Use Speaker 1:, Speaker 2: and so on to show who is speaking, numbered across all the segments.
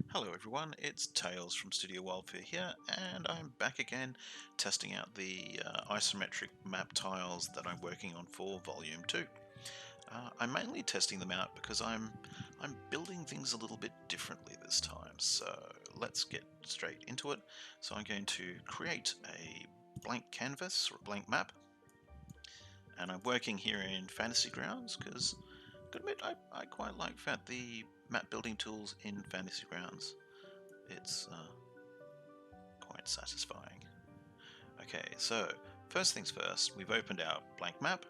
Speaker 1: Hello everyone, it's Tails from Studio WyldFurr here, and I'm back again testing out the isometric map tiles that I'm working on for Volume 2. I'm mainly testing them out because I'm building things a little bit differently this time, so let's get straight into it. So I'm going to create a blank canvas or a blank map, and I'm working here in Fantasy Grounds because, gotta admit, I quite like the map building tools in Fantasy Grounds. It's quite satisfying. Okay, so first things first, we've opened our blank map.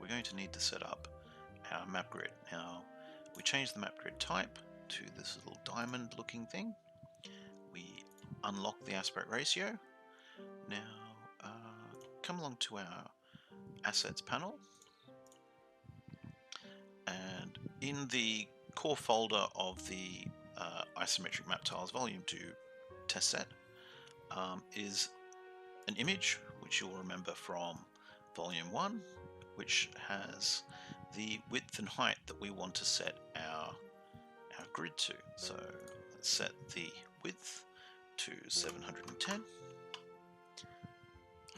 Speaker 1: We're going to need to set up our map grid. Now, we change the map grid type to this little diamond looking thing. We unlock the aspect ratio. Now, come along to our assets panel, and in the core folder of the Isometric Map Tiles Volume 2 test set is an image, which you'll remember from Volume 1, which has the width and height that we want to set our grid to. So let's set the width to 710,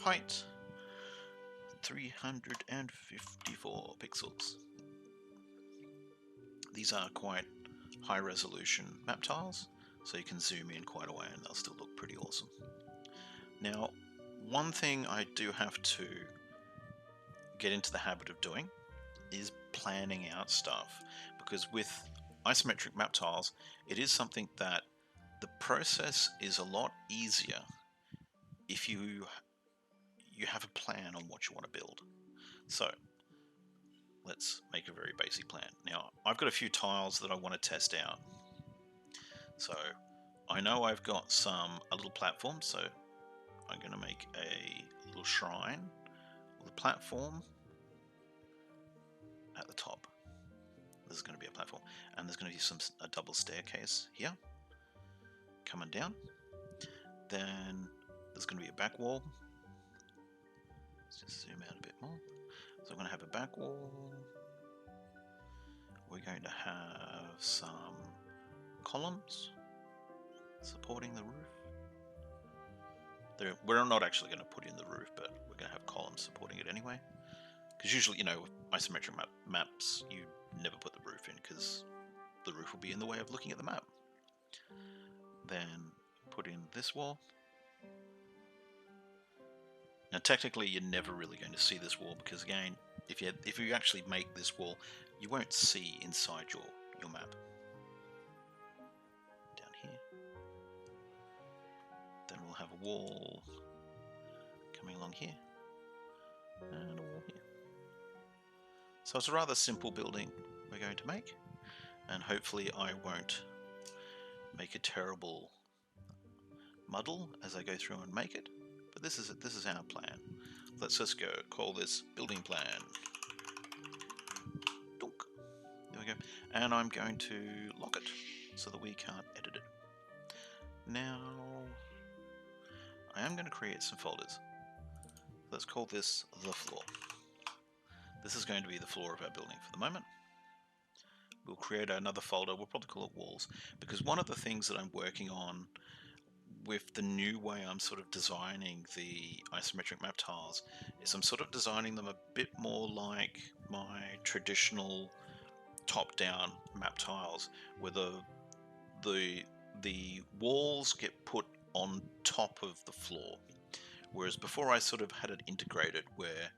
Speaker 1: height 354 pixels. These are quite high resolution map tiles, so you can zoom in quite a way and they'll still look pretty awesome. Now, one thing I do have to get into the habit of doing is planning out stuff, because with isometric map tiles, it is something that the process is a lot easier if you have a plan on what you want to build. So let's make a very basic plan. Now, I've got a few tiles that I want to test out. So I know I've got a little platform, so I'm going to make a little shrine with a platform at the top. This is going to be a platform, and there's going to be a double staircase here coming down. Then there's going to be a back wall. Let's just zoom out a bit more. So I'm going to have a back wall. We're going to have some columns supporting the roof. We're not actually going to put in the roof, but we're going to have columns supporting it anyway. Because usually, with isometric maps, you never put the roof in because the roof will be in the way of looking at the map. Then put in this wall. Now, technically, you're never really going to see this wall because, again, if you actually make this wall, you won't see inside your map. Down here. Then we'll have a wall coming along here, and a wall here. So it's a rather simple building we're going to make, and hopefully I won't make a terrible muddle as I go through and make it. But this is our plan. Let's just call this building plan. Dunk. There we go. And I'm going to lock it so that we can't edit it. Now, I am going to create some folders. Let's call this the floor. This is going to be the floor of our building for the moment. We'll create another folder. We'll probably call it walls, because one of the things that I'm working on with the new way I'm sort of designing the isometric map tiles is I'm sort of designing them a bit more like my traditional top-down map tiles, where the walls get put on top of the floor, whereas before I sort of had it integrated where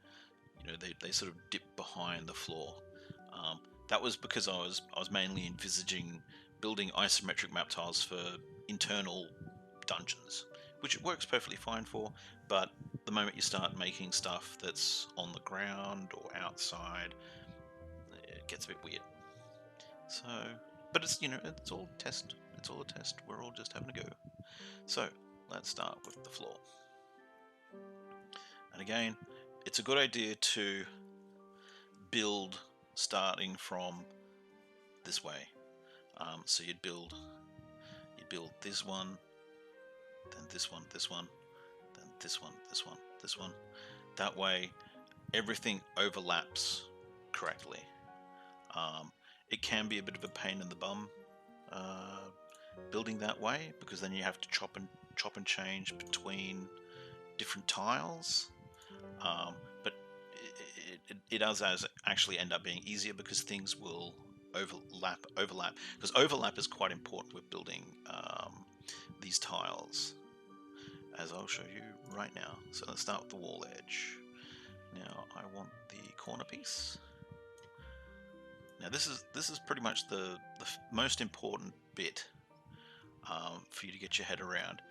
Speaker 1: they sort of dip behind the floor. That was because I was mainly envisaging building isometric map tiles for internal dungeons, which it works perfectly fine for, but the moment you start making stuff that's on the ground or outside, it gets a bit weird. So, but it's it's all a test. We're all just having a go. So let's start with the floor. And again, it's a good idea to build starting from this way. So you'd build this one, then this one, then this one. That way, everything overlaps correctly. It can be a bit of a pain in the bum building that way, because then you have to chop and change between different tiles. But it does actually end up being easier because things will overlap, because overlap is quite important with building these tiles, as I'll show you right now. So let's start with the wall edge. Now I want the corner piece. Now this is pretty much the most important bit for you to get your head around,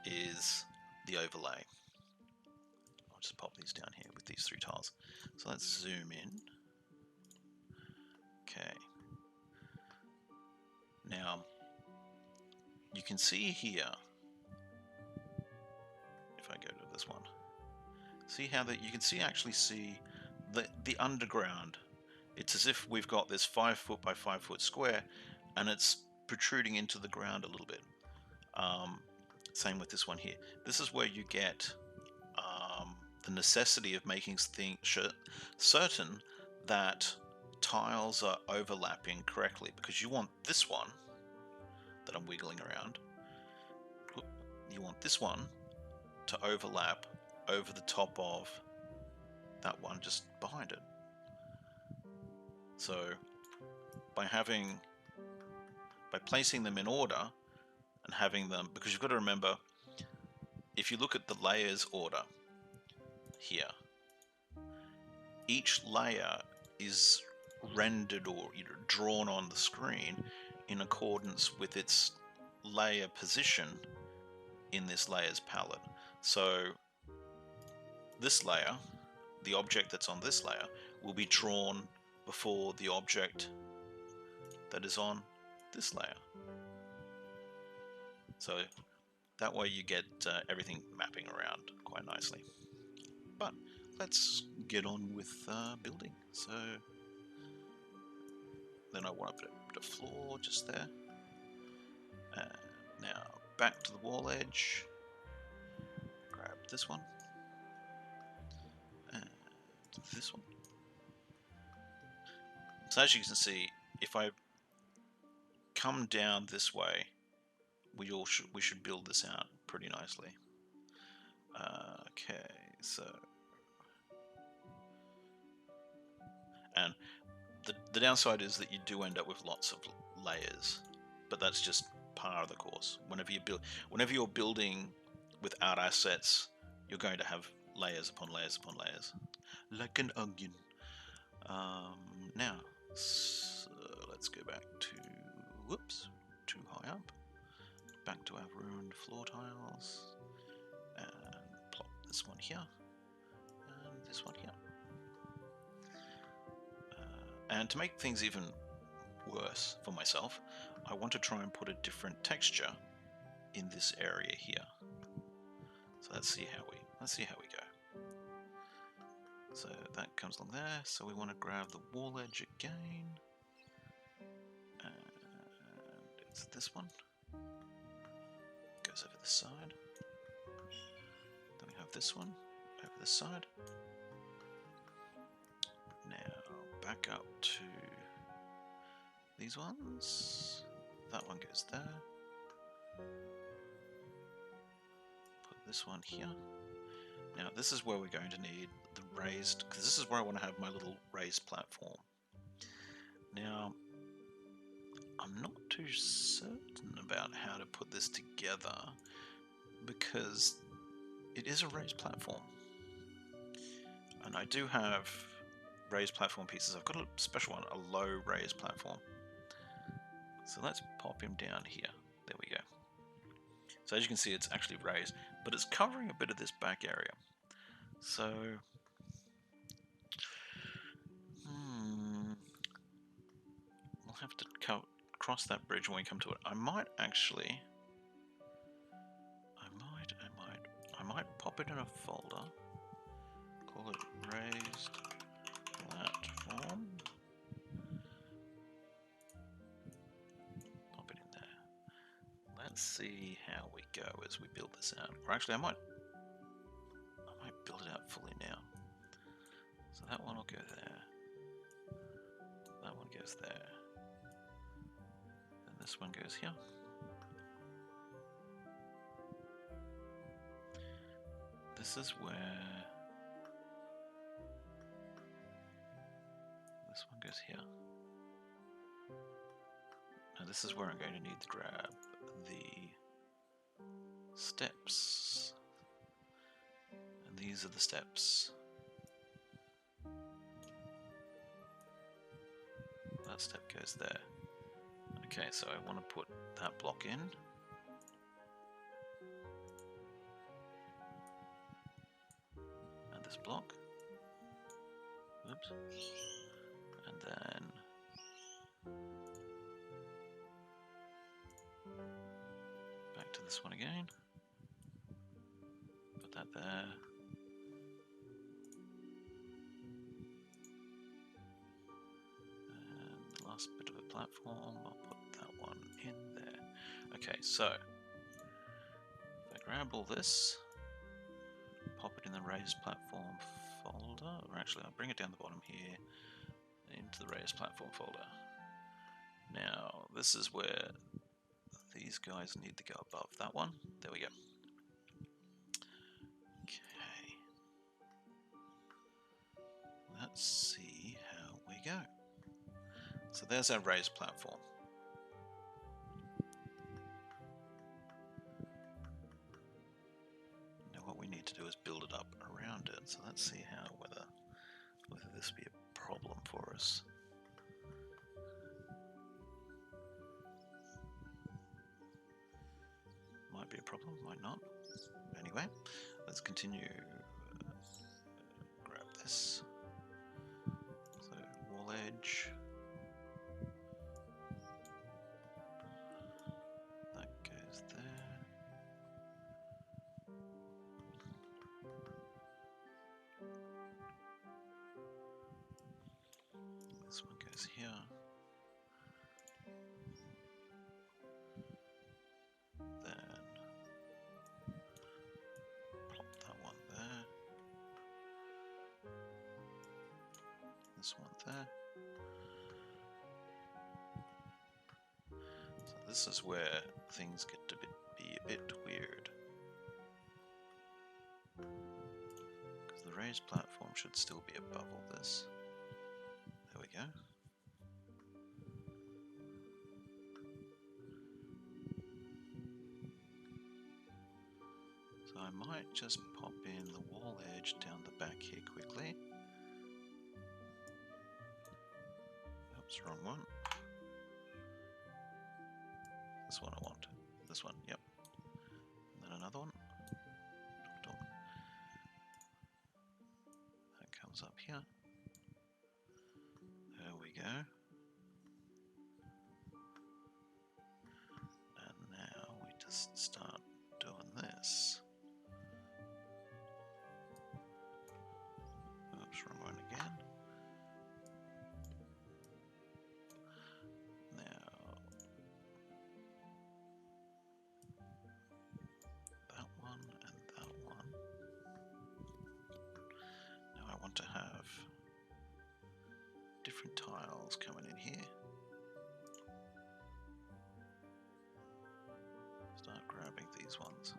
Speaker 1: is the overlay. I'll just pop these down here with these 3 tiles. So let's zoom in. Okay. Now you can see here, if I go to this one, see how that you can actually see the underground. It's as if we've got this 5 foot by 5 foot square, and it's protruding into the ground a little bit. Same with this one here. This is where you get the necessity of making things certain that tiles are overlapping correctly, because you want this one that I'm wiggling around, you want this one to overlap over the top of that one just behind it. So by placing them in order and having them, because you've got to remember, if you look at the layers order here, each layer is rendered or drawn on the screen in accordance with its layer position in this layers palette. So this layer, the object that's on this layer, will be drawn before the object that is on this layer. So that way you get everything mapping around quite nicely. But let's get on with building. So then I want to put a floor just there. Now back to the wall edge. Grab this one. And this one. So as you can see, if I come down this way, we should build this out pretty nicely. Okay, so, and the downside is that you do end up with lots of layers, but that's just par of the course. Whenever you're building without assets, you're going to have layers upon layers upon layers, like an onion. Now, so let's go back to, whoops, too high up. Back to our ruined floor tiles, and plop this one here, and this one here. And to make things even worse for myself, I want to try and put a different texture in this area here. So let's see how we go. So that comes along there. So we want to grab the wall edge again, and it's this one. Goes over this side. Then we have this one over this side. Now back up to these ones. That one goes there. Put this one here. Now this is where we're going to need the raised, because this is where I want to have my little raised platform. Now I'm not too certain about how to put this together, because it is a raised platform, and I do have raised platform pieces. I've got a special one, a low raised platform. So let's pop him down here. There we go. So as you can see, it's actually raised, but it's covering a bit of this back area. So we'll have to cross that bridge when we come to it. I might pop it in a folder, call it raised platform, pop it in there. Let's see how we go as we build this out. Or actually, I might build it out fully now. So that one will go there, that one goes there, and this one goes here. this is where this one goes here. Now this is where I'm going to need to grab the steps. And these are the steps. That step goes there. Okay, so I want to put that block in. And this block. Oops. And then back to this one again. Put that there. And the last bit of a platform, I'll put that one in there. Okay, so if I grab all this, pop it in the raised platform folder, or actually I'll bring it down the bottom here into the raised platform folder. Now this is where these guys need to go above that one. There we go. Okay. Let's see how we go. So there's our raised platform. Now what we need to do is build it up around it. So let's see how whether this be a problem for us. Might be a problem, might not. Anyway, let's continue. Grab this. So wall edge. That goes there. This one goes here. Then plop that one there. This one there. So this is where things get to be a bit weird. Because the raised platform should still be above all this. There we go. So I might just pop in the wall edge down the back here quickly. Oops, wrong one. This one I want. This one, yep. And then another one. That comes up here. There we go. And now we just start doing this. Oops, wrong one again. Now that one and that one. Now I want to have different tiles coming in here. Start grabbing these ones.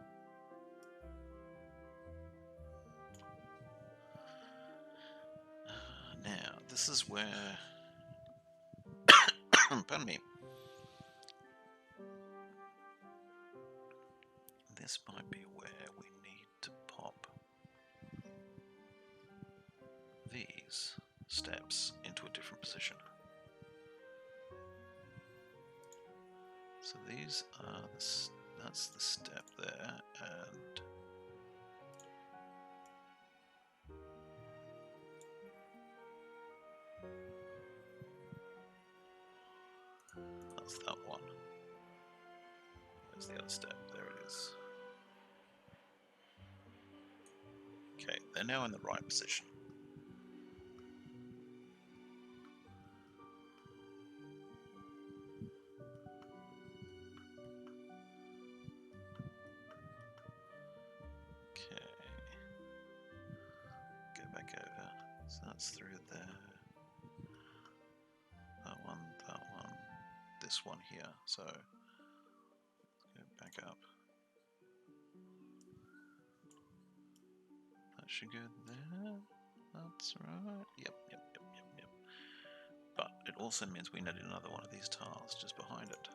Speaker 1: Now, this is where, pardon me, this might be where we need to pop these steps into a different position. So these are that's the step there, and that's that one. There's the other step, there it is. Okay, they're now in the right position. Okay, go back over. So that's through there. That one, this one here. So let's go back up. should go there. That's right. Yep. But it also means we need another one of these tiles just behind it,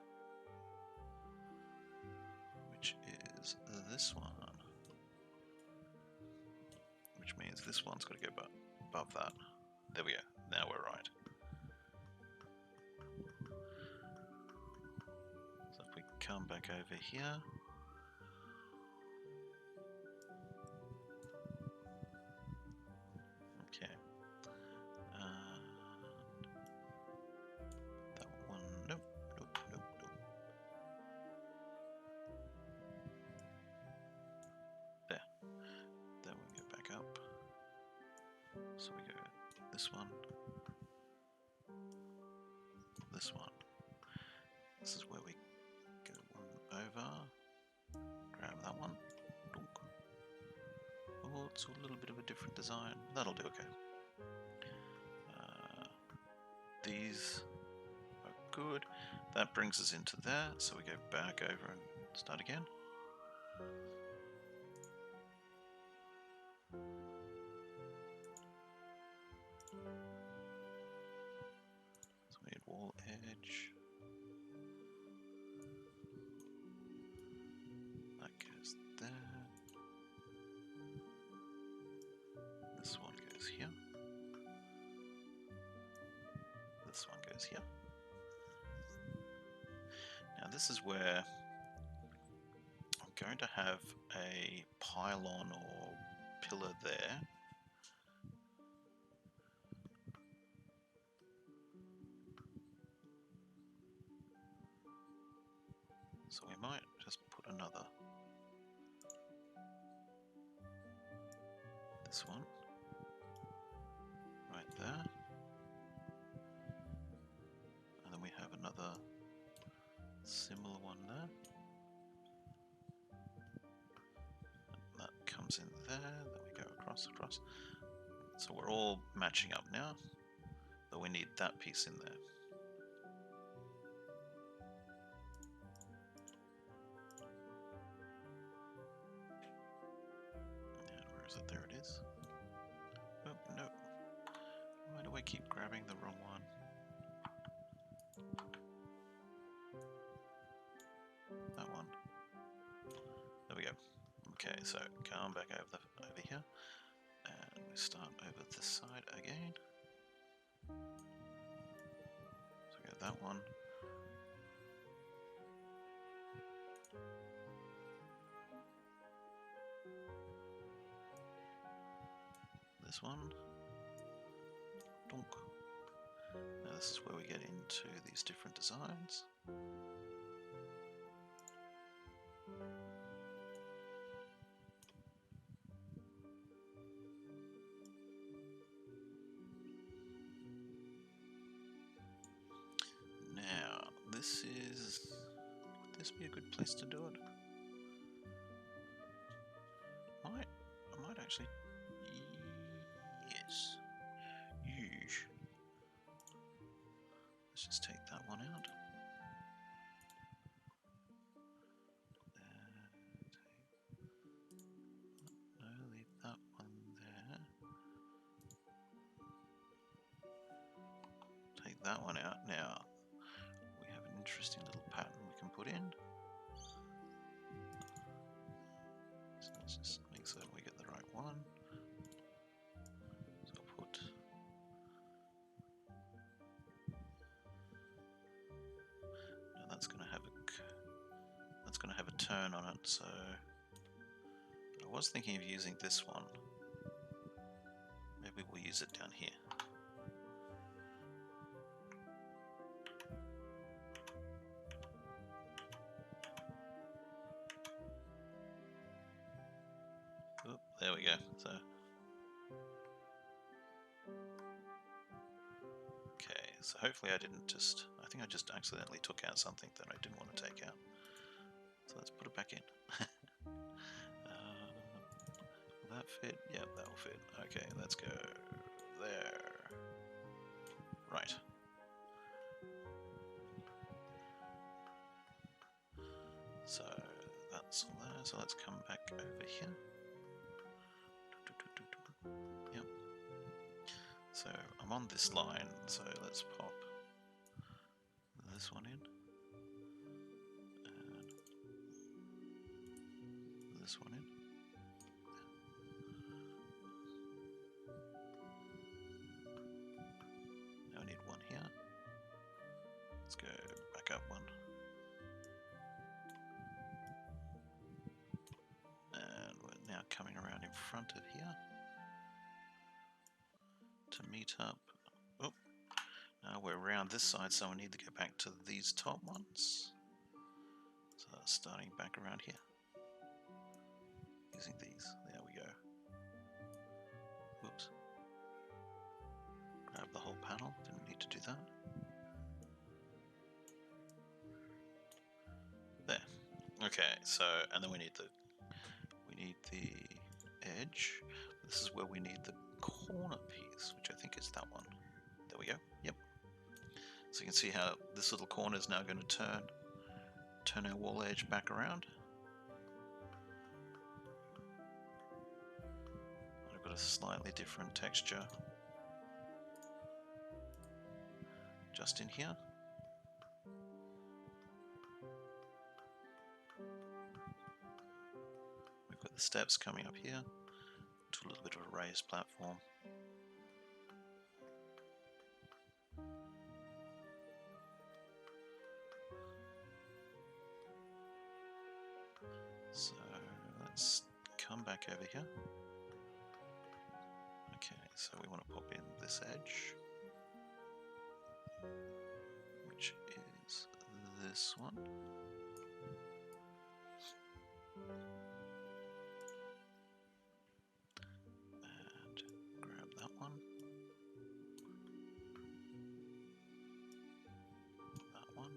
Speaker 1: which is this one. Which means this one's got to go above that. There we go. Now we're right. So if we come back over here. Okay. That one, nope. There. Then we go back up. So we go this one. This one. This is where we go one over. Grab that one. Dunk. Oh, it's a little bit of a different design. That'll do okay. These are good. That brings us into there. So we go back over and start again. So we need wall edge. That goes there. This one goes here. This one goes here. Now this is where I'm going to have a pylon or pillar there. So we might just put another. This one. Right there. And then we have another similar one there. And that comes in there, then we go across. So we're all matching up now, but we need that piece in there. And where is it? There it is. Oh, no. Why do I keep grabbing the wrong one? That one. There we go. Okay, so come back over here, and we start over this side again. So we got that one. This one. Donk. Now this is where we get into these different designs. Now, would this be a good place to do it? I might actually, yes, huge. Let's just take that one out. No, leave that one there. Take that one out. Now, we have an interesting little pattern we can put in. So let's just make certain we get the right one. So I'll put now that's going to have a turn on it. So I was thinking of using this one. Maybe we'll use it down here. Oh, there we go. So okay, so hopefully I think I just accidentally took out something that I didn't want to take out. So let's put it back in. Will that fit? Yep, that will fit. Okay, let's go there. Right. So that's all there. So let's come back over here. So I'm on this line, so let's pop this one in, and this one in. Now I need one here. Let's go back up one. And we're now coming around in front of here to meet up. Oh, now we're around this side, so we need to go back to these top ones. So starting back around here. Using these. There we go. Whoops. Grab the whole panel. Didn't need to do that. There. Okay, so and then we need the edge. This is where we need the corner piece, which I think is that one. There we go. Yep. So you can see how this little corner is now going to turn our wall edge back around. I've got a slightly different texture just in here. We've got the steps coming up here to a little bit of a raised platform. So let's come back over here. Okay, so we want to pop in this edge, which is this one. And grab that one. That one.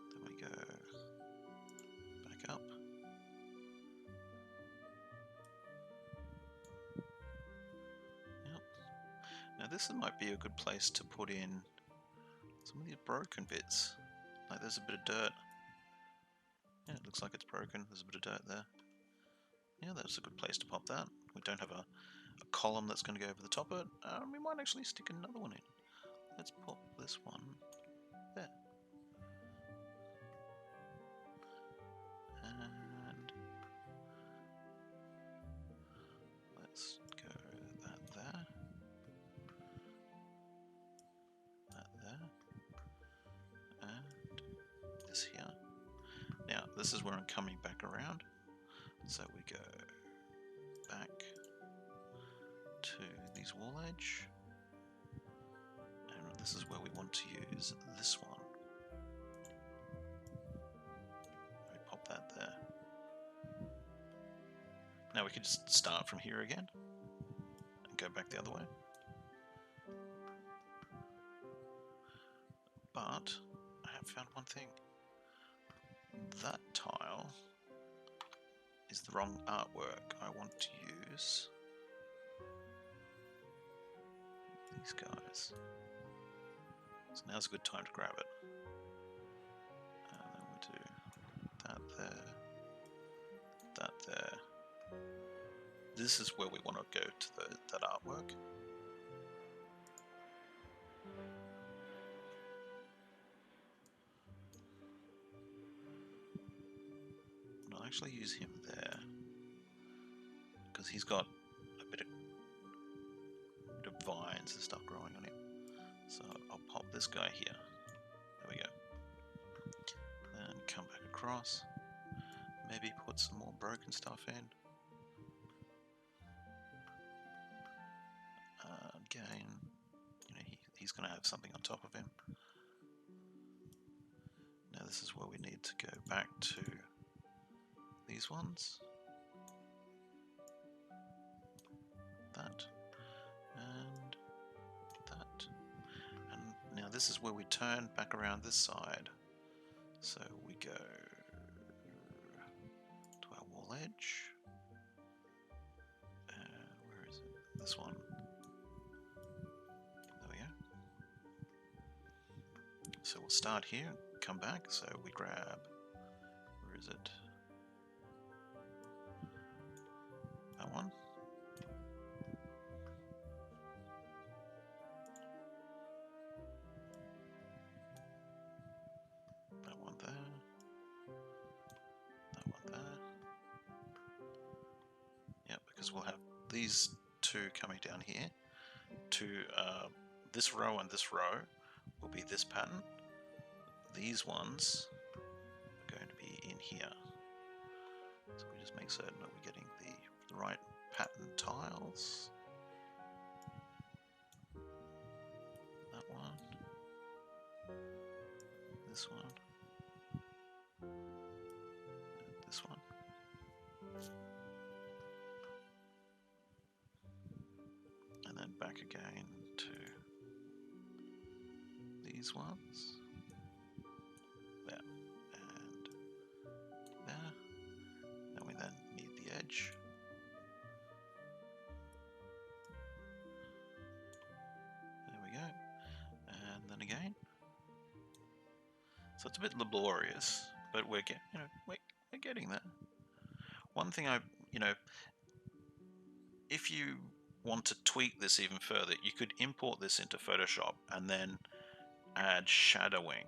Speaker 1: Then we go back up. Yep. Now this might be a good place to put in some of these broken bits. Like there's a bit of dirt. Yeah, it looks like it's broken. There's a bit of dirt there. Yeah, that's a good place to pop that. We don't have a column that's going to go over the top of it. We might actually stick another one in. Let's pop this one there. And let's go that there. That there. And this here. Now, this is where I'm coming back around. So we go back to these wall edge. And this is where we want to use this one. We pop that there. Now we could just start from here again and go back the other way. But I have found one thing. That tile is the wrong artwork. I want to use these guys. So now's a good time to grab it. And then we'll do that there, that there. This is where we want to go to that artwork. And I'll actually use him there because he's got a bit of vines and stuff growing on him. So I'll pop this guy here. There we go. Then come back across. Maybe put some more broken stuff in. Again, you know, he's going to have something on top of him. Now this is where we need to go back to these ones. That. And that. And now this is where we turn back around this side. So we go to our wall edge. Where is it? This one. There we go. So we'll start here, come back. So we grab, where is it? That one. because we'll have these two coming down here to this row, and this row will be this pattern. These ones are going to be in here. So we just make certain that we're getting the right pattern tiles. That one. This one. And this one. And then back again to these ones. There. And there. And we then need the edge. There we go. And then again. So it's a bit laborious, but we're getting there. One thing if you want to tweak this even further, you could import this into Photoshop and then add shadowing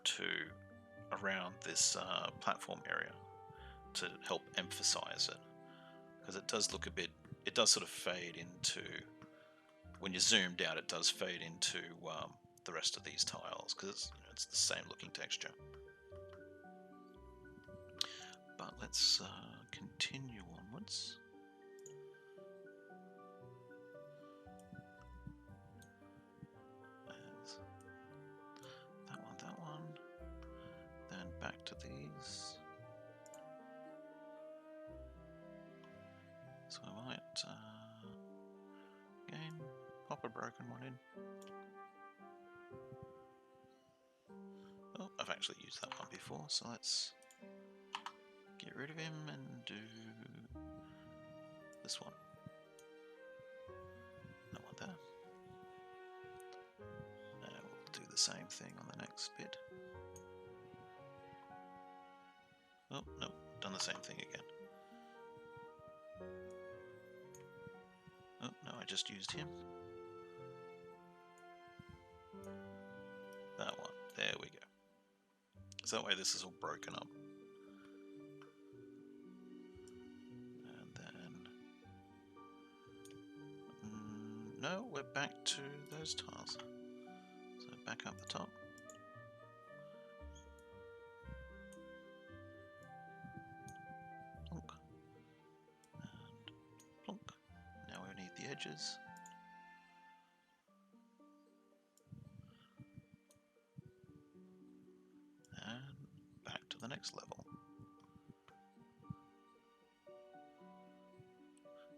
Speaker 1: to around this platform area to help emphasize it, because it does look a bit, it does sort of fade into, when you're zoomed out, it does fade into the rest of these tiles, because it's the same looking texture. But let's continue onwards. That one, then back to these. So I might, again, pop a broken one in. Oh, I've actually used that one before, so let's get rid of him and do this one. That one there. And we'll do the same thing on the next bit. Oh, no, done the same thing again. Oh, no, I just used him. That one. There we go. So that way this is all broken up. And then... no, we're back to those tiles. So back up the top. Plonk. And plonk. Now we need the edges. And back to the next level.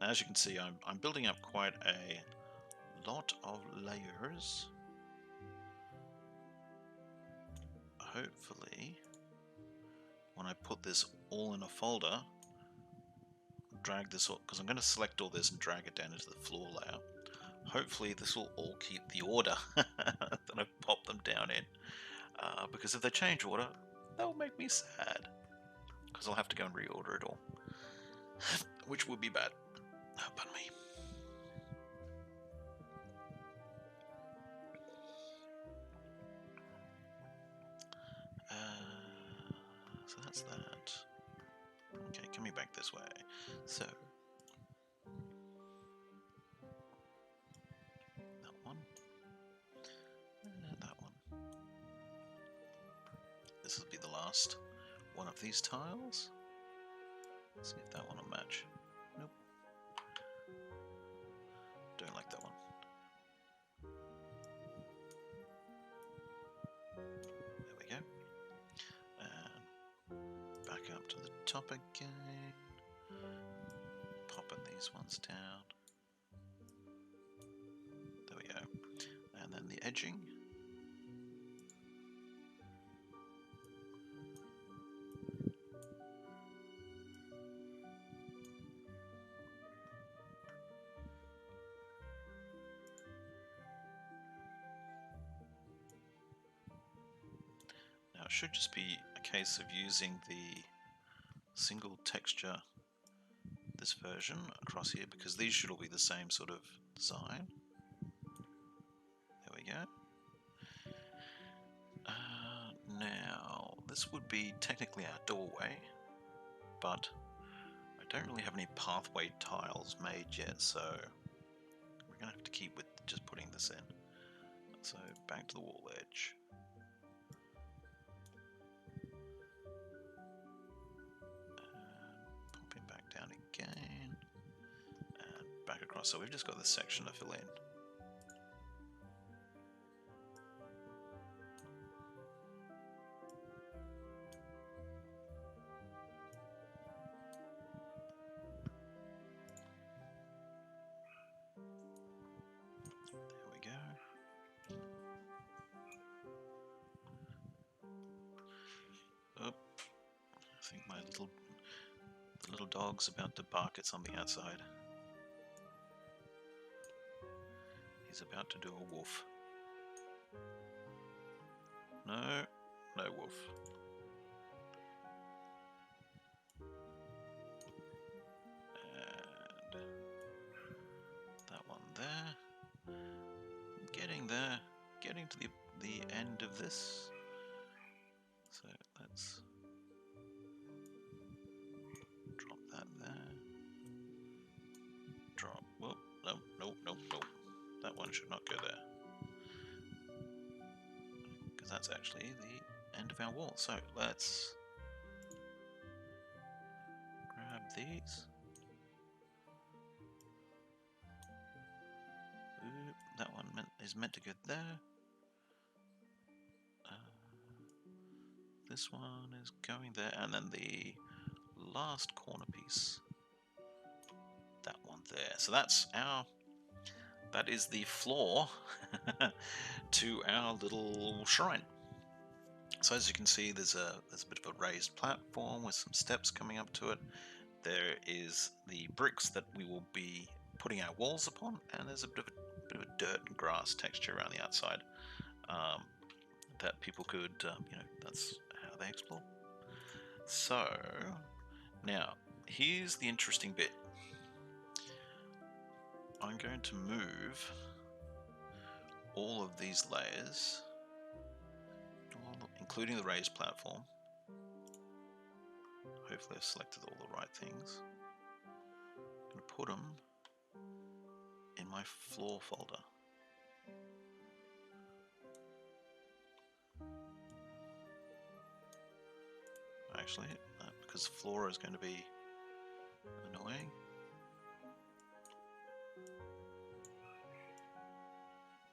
Speaker 1: Now, as you can see, I'm building up quite a lot of layers. Hopefully, when I put this all in a folder, drag this all, because I'm going to select all this and drag it down into the floor layer. Hopefully this will all keep the order that I've popped them down in. Because if they change order, that'll make me sad. Because I'll have to go and reorder it all. Which would be bad. Oh, pardon me. So that's that. Okay, coming back this way. So that one. And that one. This will be the last one of these tiles. Let's see if that one will match. Nope. Don't like that one. There we go. And back up to the top again. Popping these ones down. There we go. And then the edging. Now it should just be a case of using the single texture, this version, across here, because these should all be the same sort of design. There we go. Now, this would be technically our doorway, but I don't really have any pathway tiles made yet, so we're going to have to keep with just putting this in. So back to the wall edge. And pop him back down again. And back across. So we've just got this section to fill in. I think my little dog's about to bark at something outside. He's about to do a woof. No, no woof. And that one there. Getting there. Getting to the end of this. So let's drop that there. Drop. Whoop. No, no, no, no. That one should not go there. Because that's actually the end of our wall. So let's grab these. Oop, that one is meant to go there. This one is going there, and then the last corner piece, that one there. So that is the floor to our little shrine. So as you can see, there's a bit of a raised platform with some steps coming up to it. There is the bricks that we will be putting our walls upon, and there's a bit of a dirt and grass texture around the outside that people could, that's how they explore. So now here's the interesting bit. I'm going to move all of these layers, including the raised platform. Hopefully I've selected all the right things. I'm going to put them in my floor folder. Actually, because floor is going to be annoying.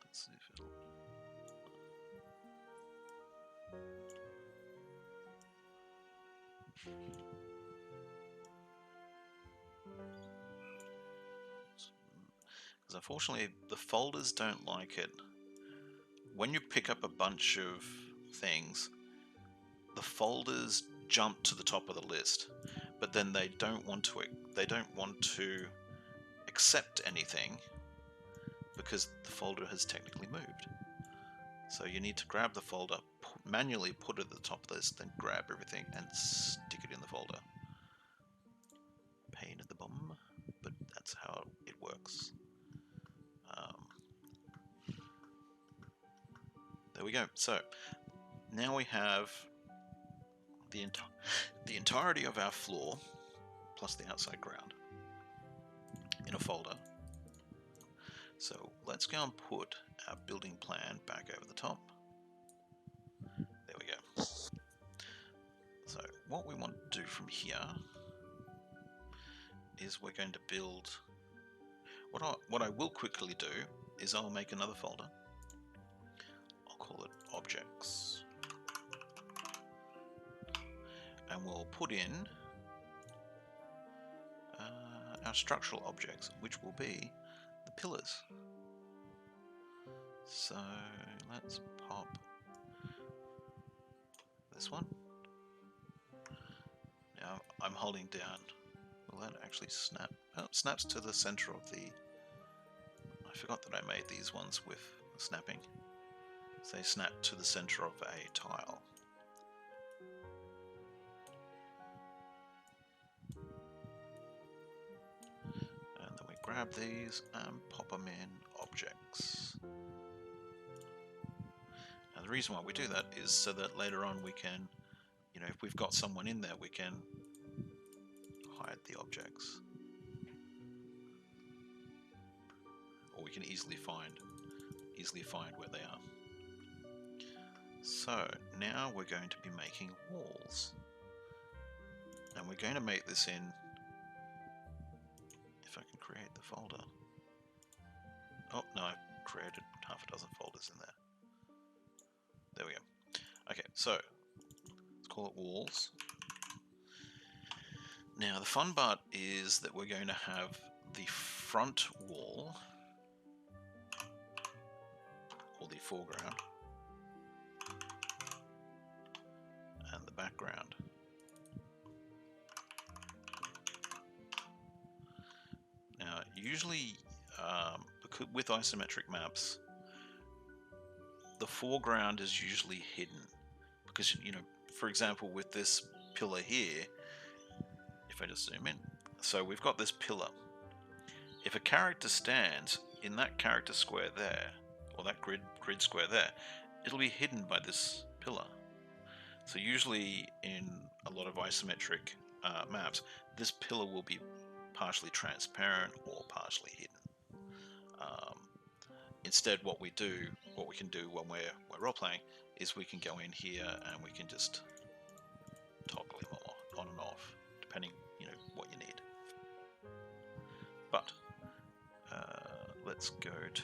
Speaker 1: Let's see if it'll... Because unfortunately the folders don't like it. When you pick up a bunch of things, the folders jump to the top of the list, but then they don't want to accept anything because the folder has technically moved. So you need to grab the folder, manually put it at the top of the list, then grab everything and stick it in the folder. Pain in the bum, but that's how it works. There we go. So now we have the entirety of our floor plus the outside ground in a folder. So let's go and put our building plan back over the top. There we go. So what we want to do from here is we're going to build... What I will quickly do is I'll make another folder. I'll call it Objects. And we'll put in our structural objects, which will be the pillars. So let's pop this one. Now I'm holding down. Will that actually snap? Oh, it snaps to the center of the... I forgot that I made these ones with snapping. So they snap to the center of a tile. And then we grab these and pop them in Objects. And the reason why we do that is so that later on we can, if we've got someone in there, we can hide the objects. Or we can easily find where they are. So now we're going to be making walls. And we're going to make this in, if I can create the folder. Oh, no, I've created half a dozen folders in there. There we go. Okay, so let's call it walls. Now the fun part is that we're going to have the front wall, or the foreground, and the background. Now, usually, with isometric maps, the foreground is usually hidden because, you know, for example, with this pillar here, if I just zoom in, so we've got this pillar. If a character stands in that character square there, or that grid square there, it'll be hidden by this pillar. So usually in a lot of isometric maps, this pillar will be partially transparent or partially hidden. Instead, what we can do when we're role playing is we can go in here and we can just toggle him on and off, depending, you know, what you need. But let's go to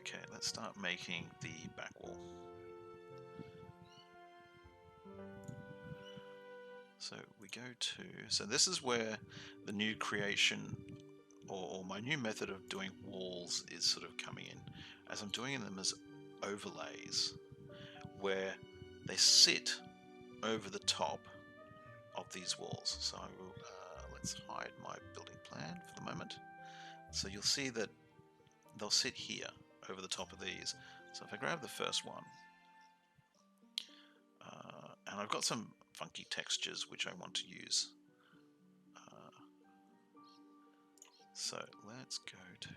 Speaker 1: okay, let's start making the back wall. So we go to, so this is where the new creation or my new method of doing walls is sort of coming in, as I'm doing them as overlays where they sit over the top of these walls. So I will, let's hide my building plan for the moment. So you'll see that they'll sit here over the top of these. So if I grab the first one, and I've got some funky textures which I want to use. So let's go to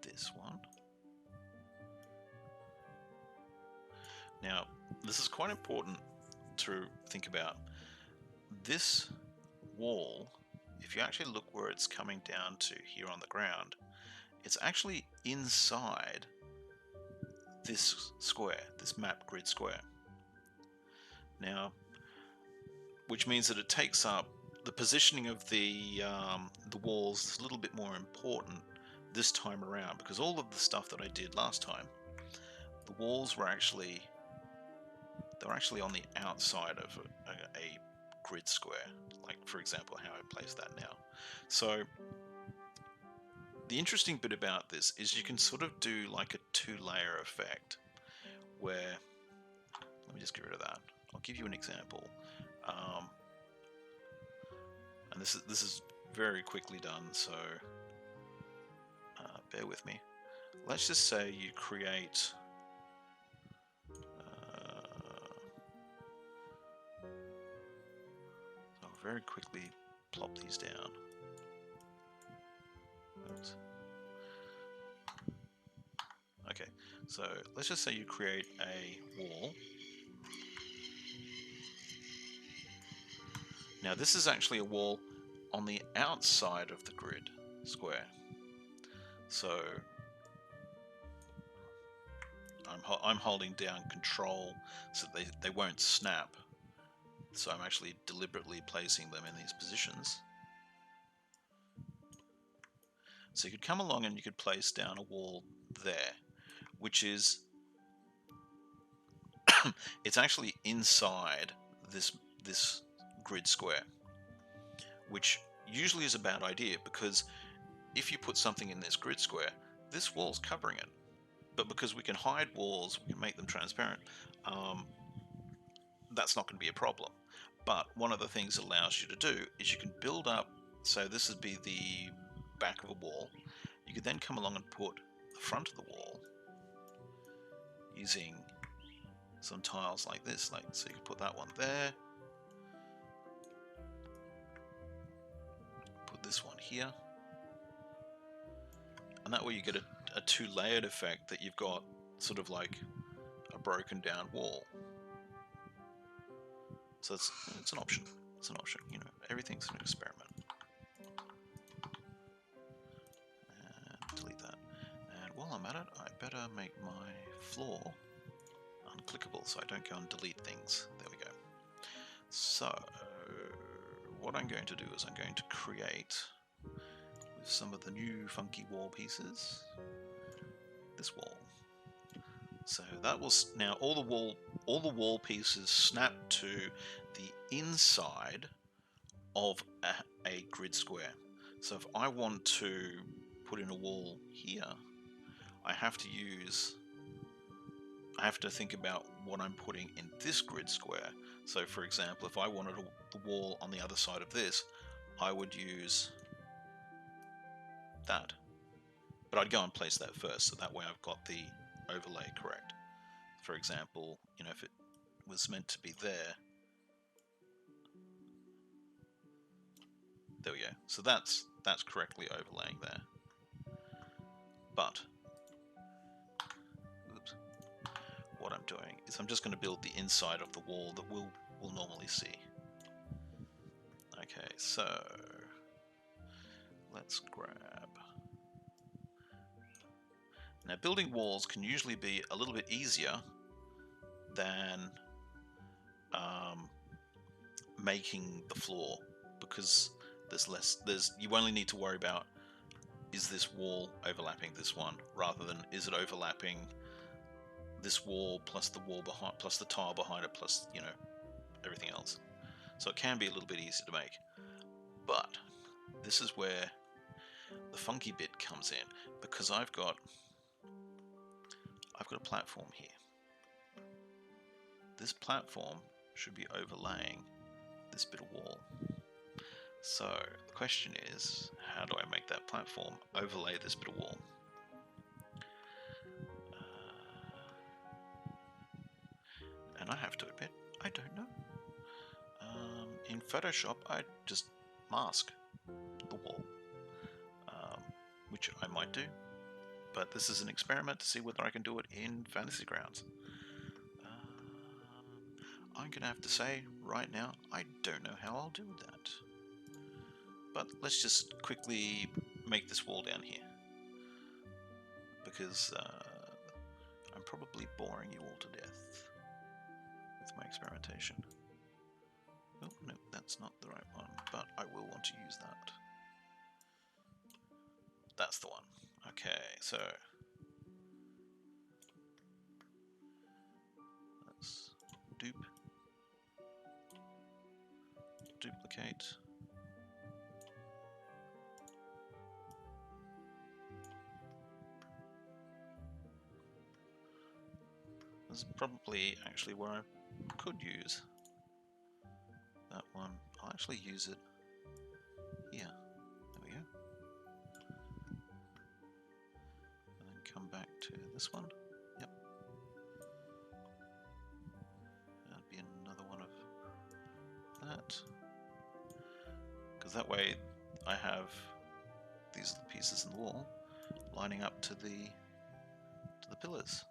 Speaker 1: this one. Now, this is quite important to think about. This wall, if you actually look where it's coming down to here on the ground, it's actually inside this square, this map grid square. Now, which means that it takes up the positioning of the walls is a little bit more important this time around, because all of the stuff that I did last time, the walls were actually on the outside of a grid square, like for example how I place that now. So the interesting bit about this is you can sort of do like a two-layer effect where, let me just get rid of that. I'll give you an example. And this is very quickly done, so bear with me. Let's just say you create I'll very quickly plop these down. Oops. Okay, so let's just say you create a wall. Now this is actually a wall on the outside of the grid square. So I'm holding down Control so they won't snap. So I'm actually deliberately placing them in these positions. So you could come along and you could place down a wall there, which is it's actually inside this grid square, which usually is a bad idea, because if you put something in this grid square, this wall's covering it. But because we can hide walls, we can make them transparent, that's not going to be a problem. But one of the things it allows you to do is you can build up, so this would be the back of a wall. You could then come along and put the front of the wall using some tiles like this, so you can put that one there, put this one here, and that way you get a two-layered effect, that you've got sort of like a broken down wall. So it's an option. It's an option. You know, everything's an experiment. And delete that. And while I'm at it, I better make my floor unclickable so I don't go and delete things. There we go. So what I'm going to do is I'm going to create with some of the new funky wall pieces this wall. So that was now all the wall pieces snap to the inside of a grid square. So if I want to put in a wall here, I have to think about what I'm putting in this grid square. So for example, if I wanted the wall on the other side of this, I would use that. But I'd go and place that first, so that way I've got the overlay correct. For example, you know, if it was meant to be there, there we go. So that's correctly overlaying there. But oops, what I'm doing is I'm just going to build the inside of the wall that we'll normally see. Okay, so let's grab. Now, building walls can usually be a little bit easier than making the floor, because you only need to worry about, is this wall overlapping this one, rather than is it overlapping this wall plus the wall behind, plus the tile behind it, plus, you know, everything else. So it can be a little bit easier to make. But this is where the funky bit comes in, because I've got a platform here. This platform should be overlaying this bit of wall. So the question is, how do I make that platform overlay this bit of wall? And I have to admit, I don't know. In Photoshop, I just mask the wall, which I might do, but this is an experiment to see whether I can do it in Fantasy Grounds. I'm going to have to say right now, I don't know how I'll do that. But let's just quickly make this wall down here, because I'm probably boring you all to death with my experimentation. Oh, no, that's not the right one, but I will want to use that. That's the one. Okay, so let's duplicate. This is probably actually where I could use that one. I'll actually use it here. There we go. And then come back to this one. Yep. That'd be another one of that. Because that way I have these are the pieces in the wall lining up to the pillars.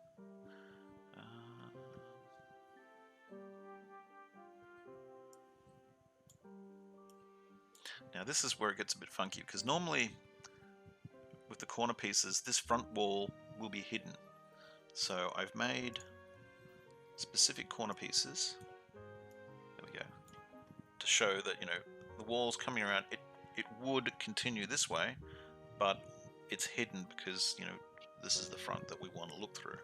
Speaker 1: Now this is where it gets a bit funky, because normally with the corner pieces, this front wall will be hidden. So I've made specific corner pieces, there we go, to show that, you know, the wall's coming around, it would continue this way, but it's hidden because, you know, this is the front that we want to look through.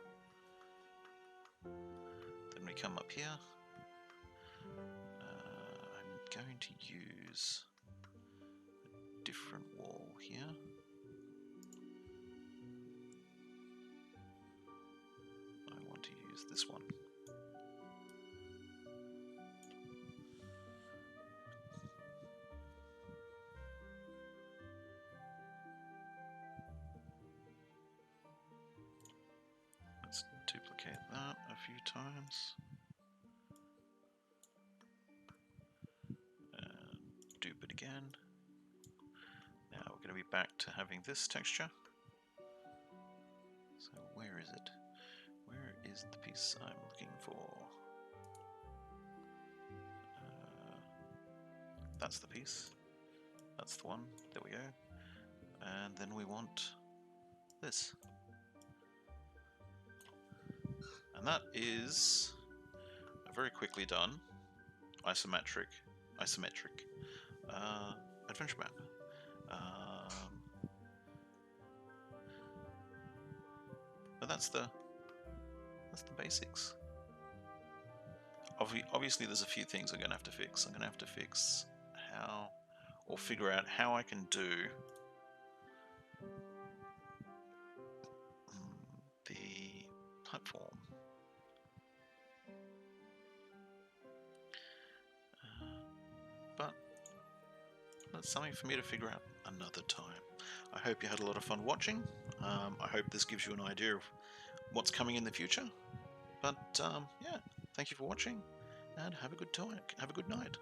Speaker 1: Then we come up here. I'm going to use a different wall here. I want to use this one. Let's duplicate that a few times. And dupe it again. Now we're going to be back to having this texture. So where is it? Where is the piece I'm looking for. That's the piece. That's the one. There we go. And then we want this. And that is a very quickly done isometric adventure map. But that's the basics. Obviously, there's a few things I'm going to have to fix. I'm going to have to fix how, or figure out how I can do the platform. But that's something for me to figure out another time. I hope you had a lot of fun watching. I hope this gives you an idea of what's coming in the future. But yeah, thank you for watching, and have a good night.